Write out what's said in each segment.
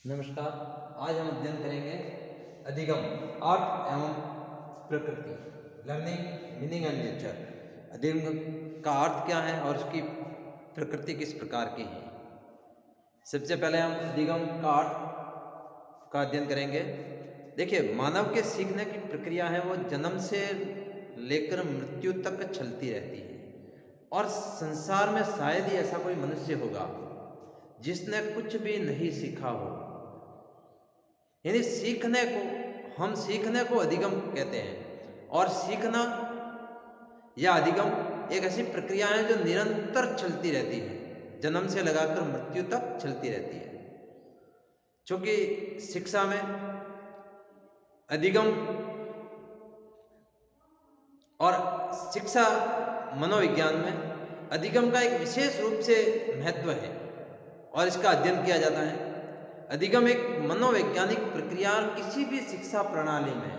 नमस्कार। आज हम अध्ययन करेंगे अधिगम, आर्ट एवं प्रकृति, लर्निंग मीनिंग एंड नेचर। अधिगम का अर्थ क्या है और उसकी प्रकृति किस प्रकार की है। सबसे पहले हम अधिगम का अर्थ का अध्ययन करेंगे। देखिए, मानव के सीखने की प्रक्रिया है वो जन्म से लेकर मृत्यु तक चलती रहती है और संसार में शायद ही ऐसा कोई मनुष्य होगा जिसने कुछ भी नहीं सीखा हो। यानी हम सीखने को अधिगम कहते हैं। और सीखना या अधिगम एक ऐसी प्रक्रिया है जो निरंतर चलती रहती है, जन्म से लगाकर मृत्यु तक चलती रहती है। क्योंकि शिक्षा में अधिगम और शिक्षा मनोविज्ञान में अधिगम का एक विशेष रूप से महत्व है और इसका अध्ययन किया जाता है। अधिगम एक मनोवैज्ञानिक प्रक्रिया किसी भी शिक्षा प्रणाली में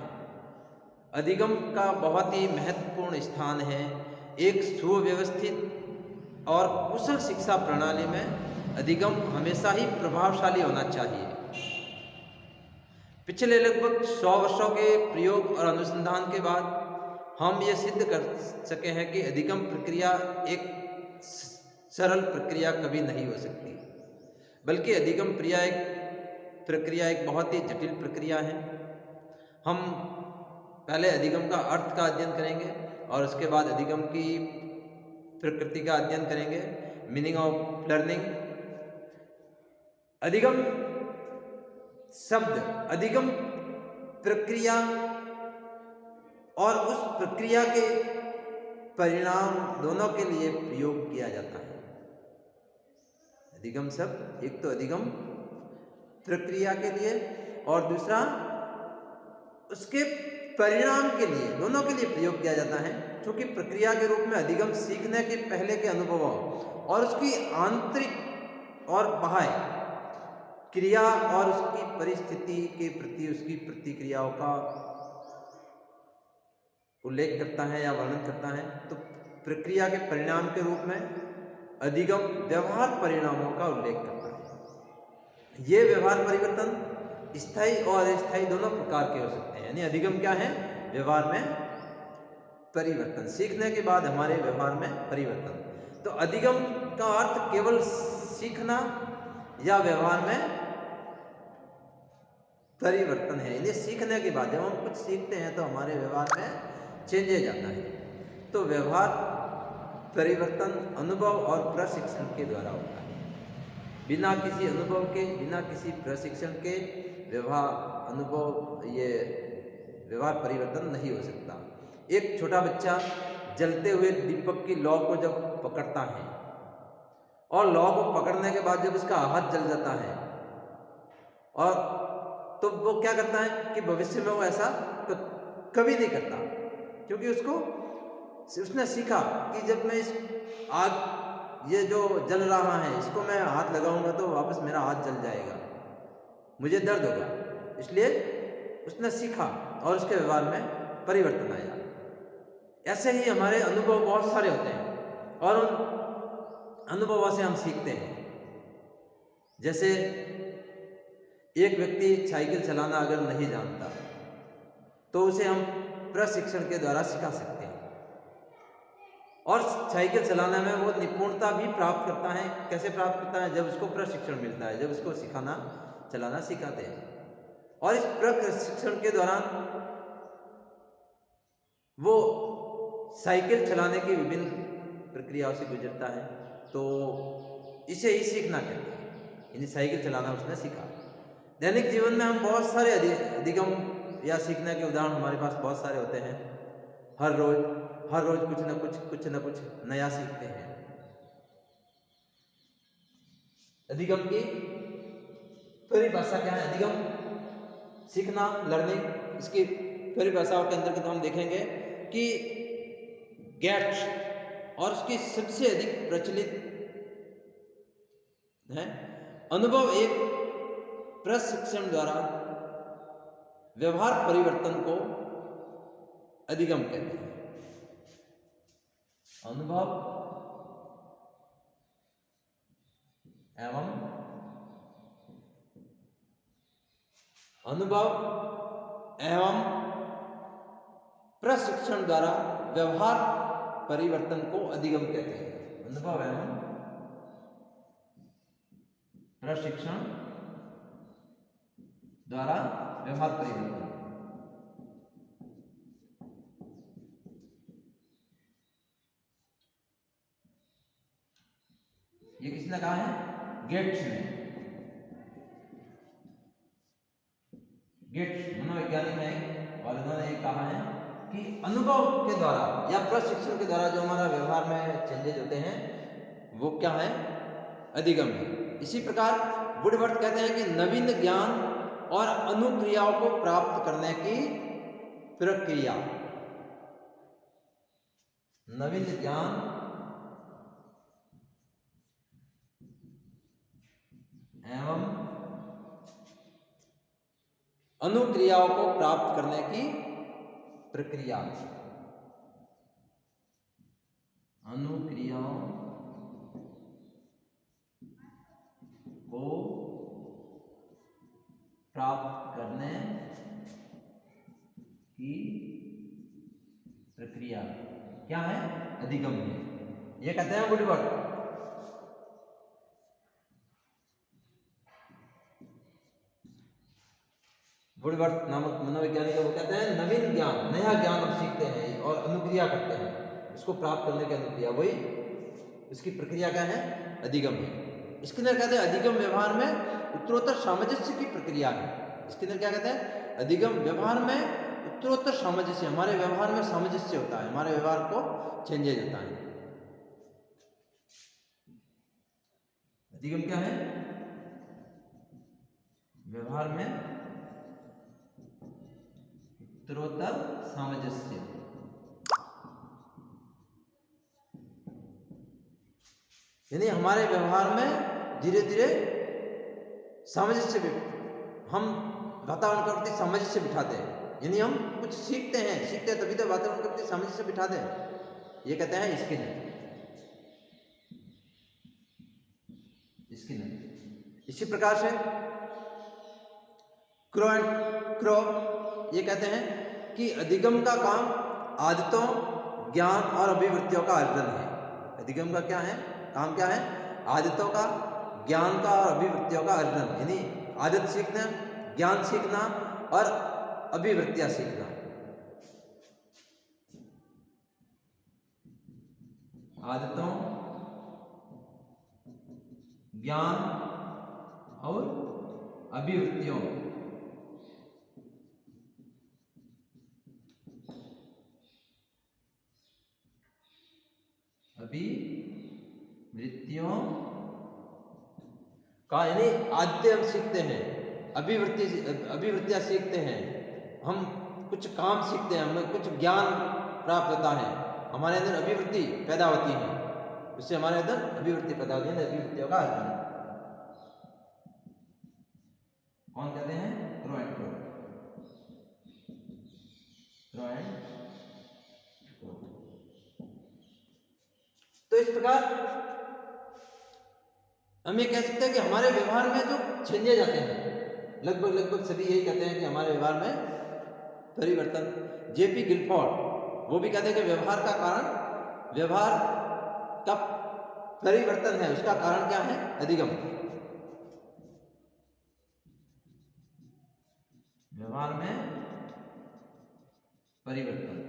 अधिगम का बहुत ही महत्वपूर्ण स्थान है। एक सुव्यवस्थित और कुशल शिक्षा प्रणाली में अधिगम हमेशा ही प्रभावशाली होना चाहिए। पिछले लगभग 100 वर्षों के प्रयोग और अनुसंधान के बाद हम ये सिद्ध कर सके हैं कि अधिगम प्रक्रिया एक सरल प्रक्रिया कभी नहीं हो सकती, बल्कि अधिगम प्रक्रिया एक बहुत ही जटिल प्रक्रिया है। हम पहले अधिगम का अर्थ का अध्ययन करेंगे और उसके बाद अधिगम की प्रकृति का अध्ययन करेंगे, मीनिंग ऑफ लर्निंग। अधिगम शब्द अधिगम प्रक्रिया और उस प्रक्रिया के परिणाम दोनों के लिए प्रयोग किया जाता है। अधिगम शब्द एक तो अधिगम प्रक्रिया के लिए और दूसरा उसके परिणाम के लिए, दोनों के लिए प्रयोग किया जाता है। क्योंकि प्रक्रिया के रूप में अधिगम सीखने के पहले के अनुभवों और उसकी आंतरिक और बाह्य क्रिया और उसकी परिस्थिति के प्रति उसकी प्रतिक्रियाओं का उल्लेख करता है या वर्णन करता है। तो प्रक्रिया के परिणाम के रूप में अधिगम व्यवहार परिणामों का उल्लेख करता है। ये व्यवहार परिवर्तन स्थायी और अस्थायी दोनों प्रकार के हो सकते हैं। यानी अधिगम क्या है? व्यवहार में परिवर्तन, सीखने के बाद हमारे व्यवहार में परिवर्तन। तो अधिगम का अर्थ केवल सीखना या व्यवहार में परिवर्तन है। यानी सीखने के बाद जब हम कुछ सीखते हैं तो हमारे व्यवहार में चेंजेज आता है। तो व्यवहार परिवर्तन अनुभव और प्रशिक्षण के द्वारा होता है। बिना किसी अनुभव के, बिना किसी प्रशिक्षण के व्यवहार परिवर्तन नहीं हो सकता। एक छोटा बच्चा जलते हुए दीपक की लौ को जब पकड़ता है और लौ को पकड़ने के बाद जब उसका हाथ जल जाता है, और तो वो क्या करता है कि भविष्य में वो ऐसा तो कभी नहीं करता, क्योंकि उसने सीखा कि जब मैं इस आग, ये जो जल रहा है, इसको मैं हाथ लगाऊंगा तो वापस मेरा हाथ जल जाएगा, मुझे दर्द होगा। इसलिए उसने सीखा और उसके व्यवहार में परिवर्तन आया। ऐसे ही हमारे अनुभव बहुत सारे होते हैं और उन अनुभवों से हम सीखते हैं। जैसे एक व्यक्ति साइकिल चलाना अगर नहीं जानता तो उसे हम प्रशिक्षण के द्वारा सिखा सकते हैं और साइकिल चलाने में वो निपुणता भी प्राप्त करता है। कैसे प्राप्त करता है? जब उसको प्रशिक्षण मिलता है, जब उसको चलाना सिखाते हैं। और इस प्रशिक्षण के दौरान वो साइकिल चलाने की विभिन्न प्रक्रियाओं से गुजरता है। तो इसे ही सीखना कहते हैं। यानी साइकिल चलाना उसने सीखा। दैनिक जीवन में हम बहुत सारे अधिगम या सीखने के उदाहरण हमारे पास बहुत सारे होते हैं। हर रोज कुछ न कुछ नया सीखते हैं। अधिगम की परिभाषा क्या है? अधिगम सीखना, लर्निंग, इसकी परिभाषाओं के अंतर्गत हम देखेंगे कि गेट्स और उसकी सबसे अधिक प्रचलित है अनुभव एक प्रशिक्षण द्वारा व्यवहार परिवर्तन को अधिगम कहते हैं। अनुभव एवं अनुभव एवं प्रशिक्षण द्वारा व्यवहार परिवर्तन को अधिगम कहते हैं। अनुभव एवं प्रशिक्षण द्वारा व्यवहार परिवर्तन। ये किसने कहा है? गेट्स ने। गेट्स मनोवैज्ञानिक है और उन्होंने ये कहा है कि अनुभव के द्वारा या प्रशिक्षण के द्वारा जो हमारा व्यवहार में चेंजेज होते हैं वो क्या है? अधिगम है। इसी प्रकार वुडवर्थ कहते हैं कि नवीन ज्ञान और अनुक्रियाओं को प्राप्त करने की प्रक्रिया, नवीन ज्ञान एवं अनुक्रियाओं को प्राप्त करने की प्रक्रिया, अनुक्रियाओं को प्राप्त करने की प्रक्रिया क्या है? अधिगम है। ये कहते हैं वुडवर्थ। वुडवर्थ नामक मनोवैज्ञानिक वो कहते हैं नवीन ज्ञान, नया ज्ञान हम सीखते हैं और अनुक्रिया करते हैं, इसको प्राप्त करने की अनुक्रिया, वही इसकी प्रक्रिया क्या है? अधिगम है। स्किनर कहते हैं अधिगम व्यवहार में उत्तरोत्तर सामंजस्य की प्रक्रिया है। स्किनर क्या कहते हैं? अधिगम व्यवहार में उत्तरोत्तर सामंजस्य, हमारे व्यवहार में सामंजस्य होता है, हमारे व्यवहार को चेंजेज होता है। अधिगम क्या है? व्यवहार में उत्तरोत्तर सामंजस्य। यानी हमारे व्यवहार में धीरे धीरे सामंजस्य, हम वातावरण के प्रति सामंजस्य बिठाते हैं। यानी हम कुछ सीखते हैं तभी तो वातावरण के प्रति सामंजस्य बिठाते हैं। ये कहते हैं स्किनर। इसी प्रकार से क्रो एंड क्रो ये कहते हैं कि अधिगम का काम आदतों, ज्ञान और अभिवृत्तियों का अर्जन है। अधिगम का क्या है? काम क्या है? आदतों का, ज्ञान का और अभिवृत्तियों का अर्जन, यानी आदत सीखना, ज्ञान सीखना और अभिवृत्तियां सीखना। आदतों, ज्ञान और अभिवृत्तियों का, यानी आदतें हम सीखते हैं, अभिवृत्तियां सीखते हैं, हम कुछ काम सीखते हैं, हमें कुछ ज्ञान प्राप्त होता है, हमारे अंदर अभिवृत्ति पैदा होती है, उससे हमारे अंदर अभिवृत्ति पैदा होती है। अभिवृत्तियों का अर्जन कौन कहते हैं? Crow and crow. तो इस प्रकार हम ये कह सकते हैं कि हमारे व्यवहार में जो चेंजेज आते हैं, लगभग सभी यही कहते हैं कि हमारे व्यवहार में परिवर्तन। जेपी गिलफोर्ड वो भी कहते हैं कि व्यवहार का कारण, व्यवहार का परिवर्तन है, उसका कारण क्या है? अधिगम। व्यवहार में परिवर्तन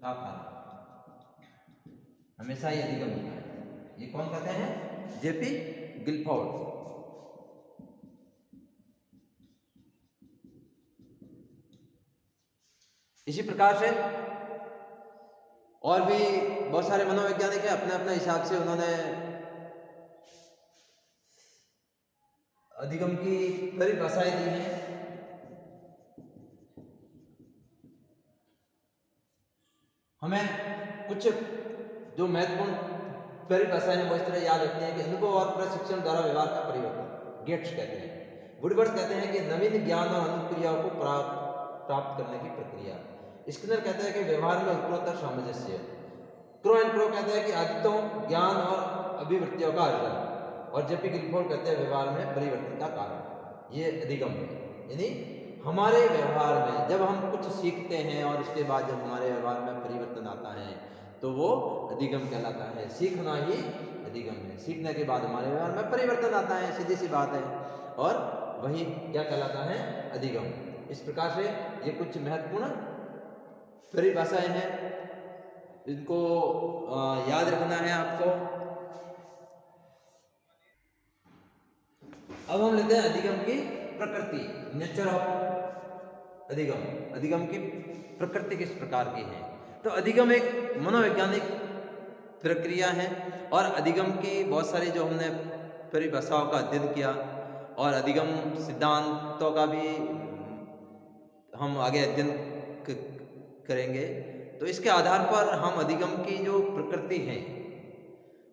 का कारण हमेशा ही अधिगम होता है। ये कौन कहते हैं? JP Guilford. इसी प्रकार से और भी बहुत सारे मनोवैज्ञानिक हैं, अपने अपने हिसाब से उन्होंने अधिगम की परिभाषाएं दी हैं। हमें कुछ जो महत्वपूर्ण परिभाषाएं हैं वो इस तरह याद रखनी है कि अनुभव और प्रशिक्षण द्वारा व्यवहार का परिवर्तन, गेट्स कहते हैं। वुडवर्थ कहते हैं कि नवीन ज्ञान और अनुक्रियाओं को प्राप्त करने की प्रक्रिया। स्किनर कहते हैं कि व्यवहार में उत्तरोत्तर सामंजस्य। क्रो एंड क्रो कहते हैं कि आदतों, ज्ञान और अभिवृत्तियों का अर्जन। और जेपी गिलफोर्ड कहते हैं व्यवहार में परिवर्तन का कारण। ये अधिगम है। यानी हमारे व्यवहार में जब हम कुछ सीखते हैं और उसके बाद जब हमारे व्यवहार में परिवर्तन आता है तो वो अधिगम कहलाता है। सीखना ही अधिगम है। सीखने के बाद हमारे व्यवहार में परिवर्तन आता है, सीधी सी बात है, और वही क्या कहलाता है? अधिगम। इस प्रकार से ये कुछ महत्वपूर्ण परिभाषाएं हैं, इनको याद रखना है आपको। अब हम लेते हैं अधिगम की प्रकृति, नेचर ऑफ अधिगम। अधिगम की प्रकृति किस प्रकार की है? तो अधिगम एक मनोवैज्ञानिक प्रक्रिया है और अधिगम की बहुत सारी जो हमने परिभाषाओं का अध्ययन किया और अधिगम सिद्धांतों का भी हम आगे अध्ययन करेंगे। तो इसके आधार पर हम अधिगम की जो प्रकृति है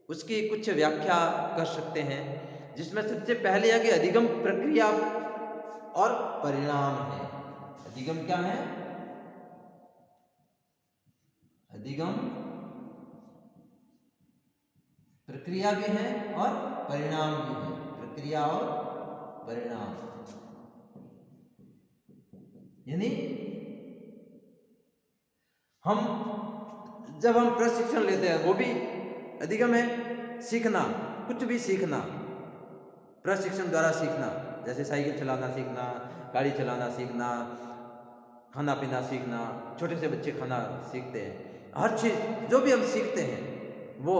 उसकी कुछ व्याख्या कर सकते हैं, जिसमें सबसे पहले है कि अधिगम प्रक्रिया और परिणाम है। अधिगम क्या है? अधिगम प्रक्रिया भी है और परिणाम भी है। प्रक्रिया और परिणाम, यानी जब हम प्रशिक्षण लेते हैं वो भी अधिगम है। सीखना, कुछ भी सीखना प्रशिक्षण द्वारा सीखना, जैसे साइकिल चलाना सीखना, गाड़ी चलाना सीखना, खाना पीना सीखना, छोटे से बच्चे खाना सीखते हैं। हर चीज जो भी हम सीखते हैं वो,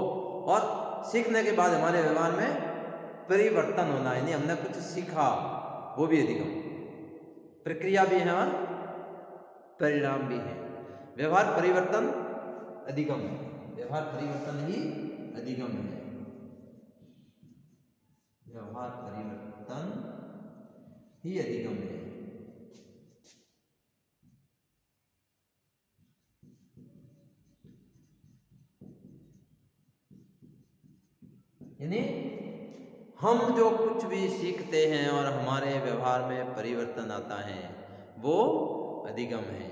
और सीखने के बाद हमारे व्यवहार में परिवर्तन होना, यानी हमने कुछ सीखा, वो भी अधिगम। प्रक्रिया भी है और परिणाम भी है। व्यवहार परिवर्तन अधिगम है। व्यवहार परिवर्तन ही अधिगम है। व्यवहार परिवर्तन ही अधिगम है। यानी हम जो कुछ भी सीखते हैं और हमारे व्यवहार में परिवर्तन आता है वो अधिगम है।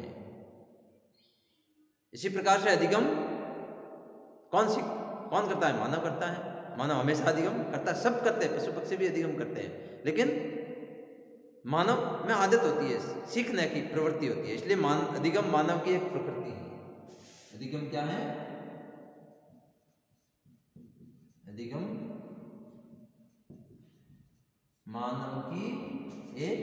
इसी प्रकार से अधिगम कौन करता है? मानव करता है। मानव हमेशा अधिगम करता है, सब करते हैं, पशु पक्षी भी अधिगम करते हैं, लेकिन मानव में आदत होती है, सीखने की प्रवृत्ति होती है, इसलिए अधिगम मानव की एक प्रकृति है। अधिगम क्या है? अधिगम मानव की एक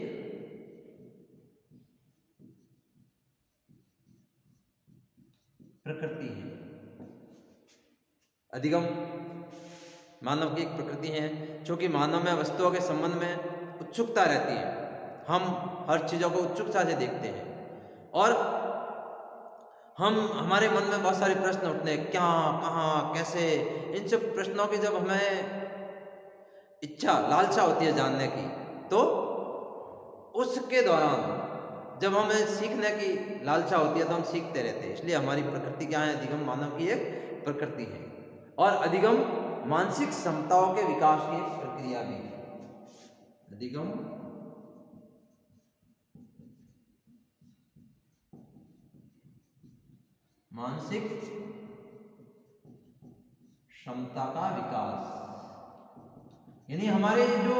प्रकृति है। अधिगम मानव की एक प्रकृति है, क्योंकि मानव में वस्तुओं के संबंध में उत्सुकता रहती है। हम हर चीजों को उत्सुकता से देखते हैं और हमारे मन में बहुत सारे प्रश्न उठते हैं, क्या, कहाँ, कैसे। इन सब प्रश्नों की जब हमें इच्छा, लालसा होती है जानने की, तो उसके दौरान जब हमें सीखने की लालसा होती है तो हम सीखते रहते हैं। इसलिए हमारी प्रकृति क्या है? अधिगम मानव की एक प्रकृति है। और अधिगम मानसिक क्षमताओं के विकास की एक प्रक्रिया भी है। अधिगम मानसिक क्षमता का विकास, यानी हमारे जो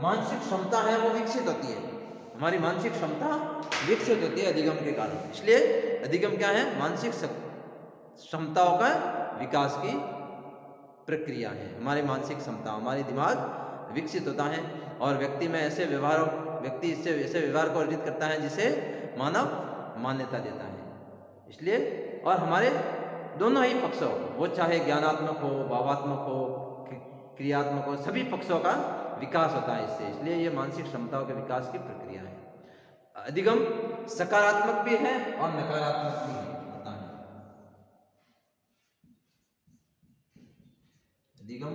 मानसिक क्षमता है वो विकसित होती है। हमारी मानसिक क्षमता विकसित होती है अधिगम के कारण। इसलिए अधिगम क्या है? मानसिक क्षमताओं का विकास की प्रक्रिया है। हमारी मानसिक क्षमता, हमारी दिमाग विकसित होता है और व्यक्ति इससे ऐसे व्यवहार को अर्जित करता है जिसे मानव मान्यता देता है। इसलिए, और हमारे दोनों ही पक्षों, वो चाहे ज्ञानात्मक हो, भावात्मक हो, क्रियात्मक हो, सभी पक्षों का विकास होता है इससे। इसलिए ये मानसिक क्षमताओं के विकास की प्रक्रिया है। अधिगम सकारात्मक भी है और नकारात्मक भी होता है। अधिगम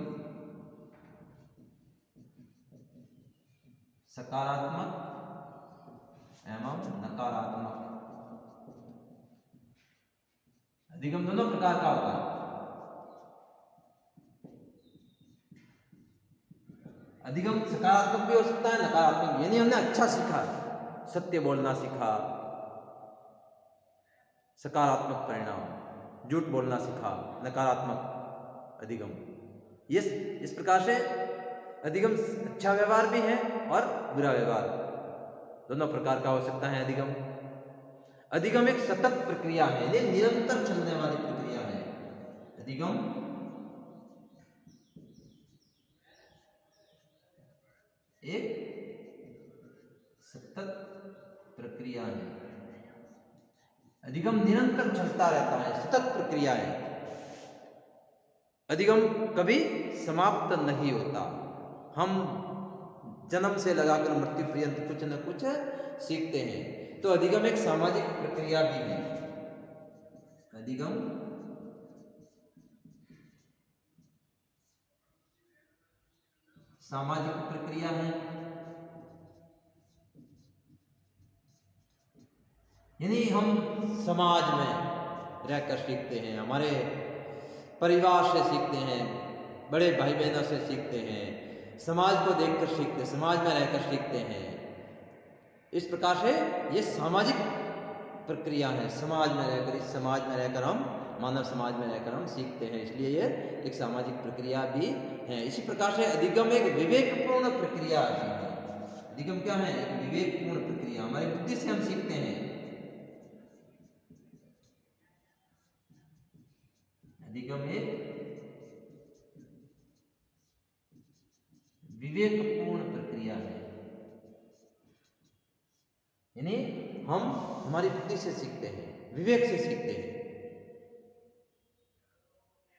सकारात्मक एवं नकारात्मक, अधिगम दोनों प्रकार का होता है। अधिगम सकारात्मक भी हो सकता है, नकारात्मक, यानी हमने अच्छा सीखा, सत्य बोलना सीखा, सकारात्मक परिणाम, झूठ बोलना सीखा, नकारात्मक अधिगम। इस प्रकार से अधिगम अच्छा व्यवहार भी है और बुरा व्यवहार, दोनों प्रकार का हो सकता है अधिगम। अधिगम एक सतत प्रक्रिया है, ये निरंतर चलने वाली प्रक्रिया है। अधिगम एक सतत प्रक्रिया है, अधिगम निरंतर चलता रहता है, सतत प्रक्रिया है। अधिगम कभी समाप्त नहीं होता। हम जन्म से लगाकर मृत्यु पर्यंत कुछ न कुछ सीखते हैं। तो अधिगम एक सामाजिक प्रक्रिया भी है। अधिगम सामाजिक प्रक्रिया है, यानी हम समाज में रहकर सीखते हैं, हमारे परिवार से सीखते हैं, बड़े भाई बहनों से सीखते हैं, समाज को देखकर सीखते हैं, समाज में रहकर सीखते हैं। इस प्रकार से ये सामाजिक प्रक्रिया है। समाज में रहकर, इस समाज में रहकर हम, मानव समाज में रहकर हम सीखते हैं, इसलिए ये एक सामाजिक प्रक्रिया भी है। इसी प्रकार से अधिगम एक विवेकपूर्ण प्रक्रिया है। अधिगम क्या है? एक विवेकपूर्ण प्रक्रिया, हमारी बुद्धि से हम सीखते हैं। अधिगम एक विवेकपूर्ण प्रक्रिया है, यानी हम हमारी बुद्धि से सीखते हैं, विवेक से सीखते हैं।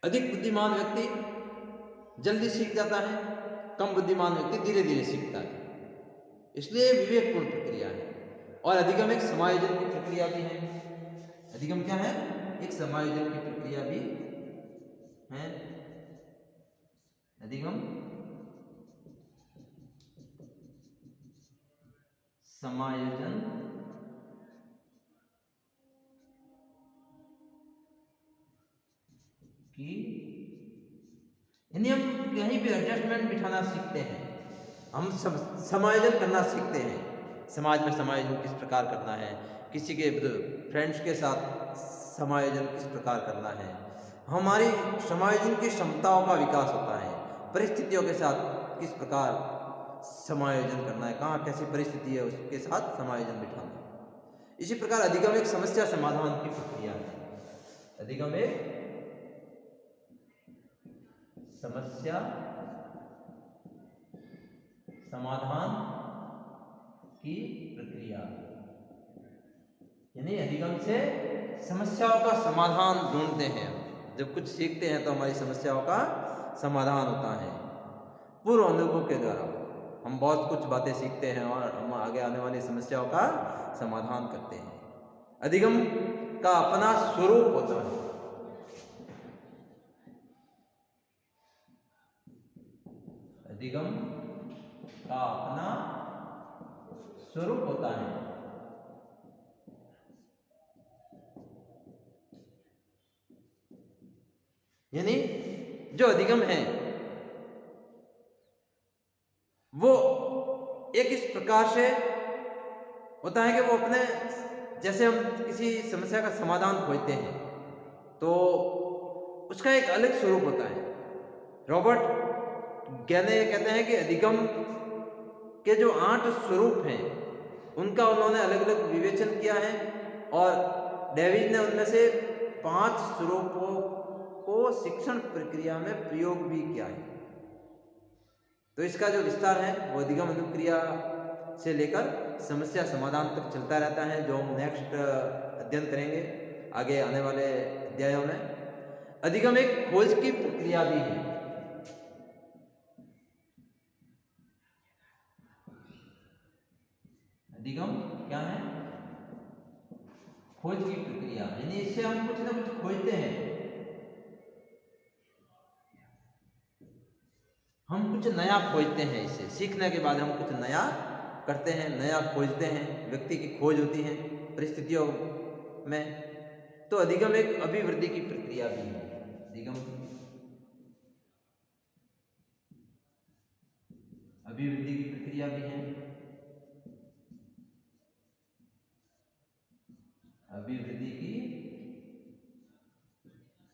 अधिक बुद्धिमान व्यक्ति जल्दी सीख जाता है, कम बुद्धिमान व्यक्ति धीरे धीरे सीखता है, इसलिए विवेकपूर्ण प्रक्रिया है। और अधिगम एक समायोजन की प्रक्रिया भी है। अधिगम क्या है? एक समायोजन की प्रक्रिया भी है। अधिगम समायोजन की, यानी हम कहीं भी एडजस्टमेंट बिठाना सीखते हैं, हम समायोजन करना सीखते हैं। समाज में समायोजन किस प्रकार करना है, किसी के फ्रेंड्स के साथ समायोजन किस प्रकार करना है, हमारी समायोजन की क्षमताओं का विकास होता है। परिस्थितियों के साथ किस प्रकार समायोजन करना है, कहाँ कैसी परिस्थिति है उसके साथ समायोजन बिठाना है। इसी प्रकार अधिगम एक समस्या समाधान की प्रक्रिया है। अधिगम एक समस्या समाधान की प्रक्रिया, यानी अधिगम से समस्याओं का समाधान ढूंढते हैं। जब कुछ सीखते हैं तो हमारी समस्याओं का समाधान होता है। पूर्व अनुभव के द्वारा हम बहुत कुछ बातें सीखते हैं और हम आगे आने वाली समस्याओं का समाधान करते हैं। अधिगम का अपना स्वरूप होता है। अधिगम का अपना स्वरूप होता है, यानी जो अधिगम है वो एक इस प्रकार से होता है कि वो अपने, जैसे हम किसी समस्या का समाधान खोजते हैं तो उसका एक अलग स्वरूप होता है। रॉबर्ट गैले कहते हैं कि अधिगम के जो 8 स्वरूप हैं उनका उन्होंने अलग अलग विवेचन किया है और डेविड ने उनमें से 5 स्वरूपों को शिक्षण प्रक्रिया में प्रयोग भी किया है। तो इसका जो विस्तार है वो अधिगम अनुक्रिया से लेकर समस्या समाधान तक चलता रहता है, जो हम नेक्स्ट अध्ययन करेंगे आगे आने वाले अध्यायों में। अधिगम एक खोज की प्रक्रिया भी है। अधिगम क्या है? खोज की प्रक्रिया, यानी इससे हम कुछ ना कुछ खोजते हैं, हम कुछ नया खोजते हैं। इससे सीखने के बाद हम कुछ नया करते हैं, नया खोजते हैं। व्यक्ति की खोज होती है परिस्थितियों में। तो अधिगम एक अभिवृद्धि की प्रक्रिया भी है। अधिगम अभिवृद्धि की प्रक्रिया भी है। अभिवृद्धि की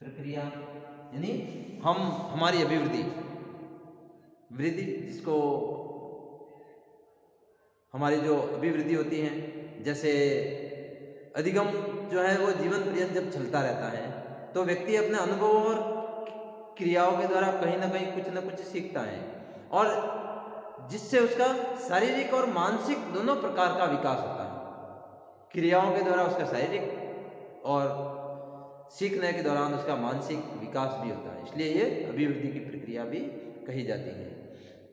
प्रक्रिया, यानी हम हमारी अभिवृद्धि, वृद्धि, जिसको हमारी जो अभिवृद्धि होती है, जैसे अधिगम जो है वो जीवन पर्यंत जब चलता रहता है तो व्यक्ति अपने अनुभव और क्रियाओं के द्वारा कहीं ना कहीं कुछ ना कुछ सीखता है, और जिससे उसका शारीरिक और मानसिक दोनों प्रकार का विकास होता है। क्रियाओं के द्वारा उसका शारीरिक और सीखने के दौरान उसका मानसिक विकास भी होता है, इसलिए ये अभिवृद्धि की प्रक्रिया भी कही जाती है।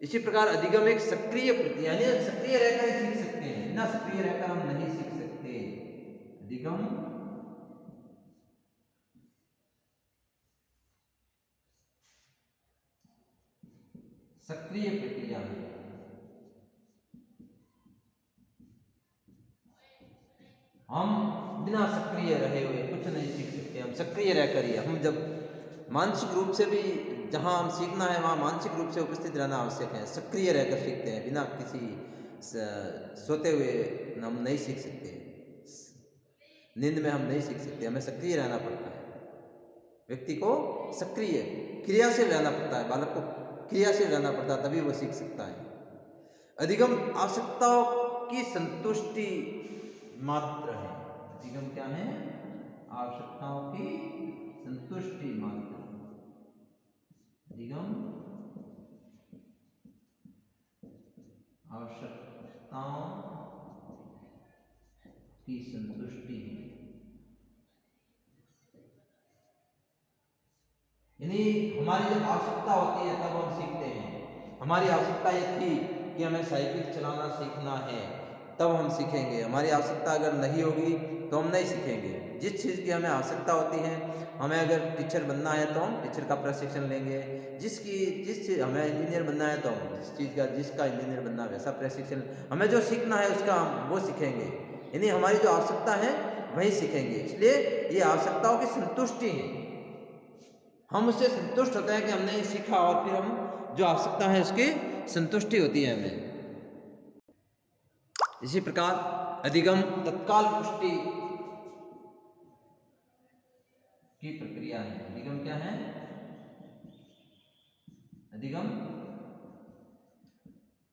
इसी प्रकार अधिगम एक सक्रिय प्रक्रिया, यानी सक्रिय रहकर सीख सकते हैं, बिना सक्रिय रहकर हम नहीं सीख सकते। अधिगम सक्रिय प्रक्रिया है। हम बिना सक्रिय रहे हुए कुछ नहीं सीख सकते। हम सक्रिय रहकर ही, हम जब मानसिक रूप से भी जहाँ हम सीखना है वहाँ मानसिक रूप से उपस्थित रहना आवश्यक है। सक्रिय रहकर सीखते हैं, बिना किसी सोते हुए हम नहीं सीख सकते। नींद में हम नहीं सीख सकते, हमें सक्रिय रहना पड़ता है। व्यक्ति को सक्रिय क्रियाशील रहना पड़ता है, बालक को क्रियाशील रहना पड़ता है, तभी वो सीख सकता है। अधिगम आवश्यकताओं की संतुष्टि मात्र है। अधिगम क्या है? आवश्यकताओं की संतुष्टि मात्र। अधिगम आवश्यकताओं की संतुष्टि है, यानी हमारी जब आवश्यकता होती है तब हम सीखते हैं। हमारी आवश्यकता ये थी कि हमें साइकिल चलाना सीखना है, तब हम सीखेंगे। हमारी आवश्यकता अगर नहीं होगी तो हम नहीं सीखेंगे। जिस चीज़ की हमें आवश्यकता होती है, हमें अगर टीचर बनना है तो हम टीचर का प्रशिक्षण लेंगे। जिस चीज़ हमें इंजीनियर बनना है तो हम जिसका इंजीनियर बनना है वैसा प्रशिक्षण, हमें जो सीखना है उसका हम वो सीखेंगे। यानी हमारी जो आवश्यकता है वही सीखेंगे। इसलिए ये आवश्यकताओं की संतुष्टि है, हम उससे संतुष्ट होते हैं कि हमने ये सीखा, और फिर हम जो आवश्यकता है उसकी संतुष्टि होती है हमें। इसी प्रकार अधिगम तत्काल पुष्टि की प्रक्रिया है। अधिगम क्या है? अधिगम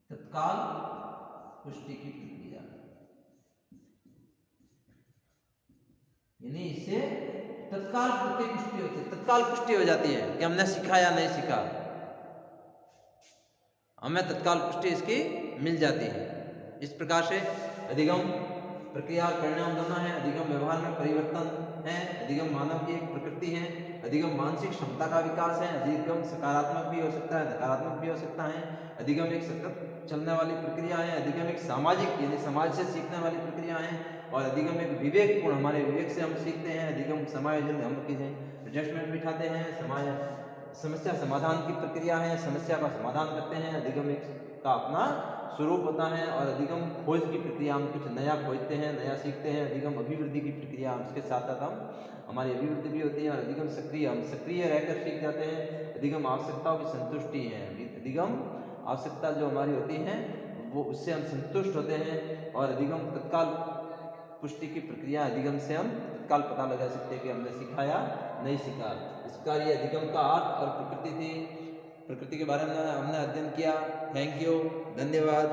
तत्काल पुष्टि की प्रक्रिया, यानी इससे तत्काल पुष्टि होती है, तत्काल पुष्टि हो जाती है कि हमने सीखा या नहीं सीखा, हमें तत्काल पुष्टि इसकी मिल जाती है। इस प्रकार से अधिगम प्रक्रिया और परिणाम दोनों है। अधिगम व्यवहार में परिवर्तन है, अधिगम मानव की एक प्रकृति है, अधिगम मानसिक क्षमता का विकास है। अधिगम सकारात्मक भी हो सकता है, नकारात्मक भी हो सकता है। अधिगम एक सतत चलने वाली प्रक्रिया है। अधिगम एक सामाजिक, यानी समाज से सीखने वाली प्रक्रिया है। और अधिगम एक विवेकपूर्ण, हमारे विवेक से हम सीखते हैं। अधिगम समायोजन, हम किसी एडजस्टमेंट बिठाते हैं। समस्या समाधान की प्रक्रिया है, समस्या का समाधान करते हैं। अधिगम एक का अपना स्वरूप होता है। और अधिगम खोज की प्रक्रिया, हम कुछ नया खोजते हैं, नया सीखते हैं। अधिगम अभिवृद्धि की प्रक्रिया, उसके साथ साथ हम हमारी अभिवृद्धि भी होती है। और अधिगम सक्रिय, हम सक्रिय रहकर सीख जाते हैं। अधिगम आवश्यकताओं की संतुष्टि है। अधिगम आवश्यकता जो हमारी होती है वो, उससे हम संतुष्ट होते हैं। और अधिगम तत्काल पुष्टि की प्रक्रिया, अधिगम से हम तत्काल पता लगा सकते हैं कि हमने सीखा या नहीं सीखा। इसका ये अधिगम का अर्थ और प्रकृति थी। प्रकृति के बारे में हमने अध्ययन किया। थैंक यू, धन्यवाद।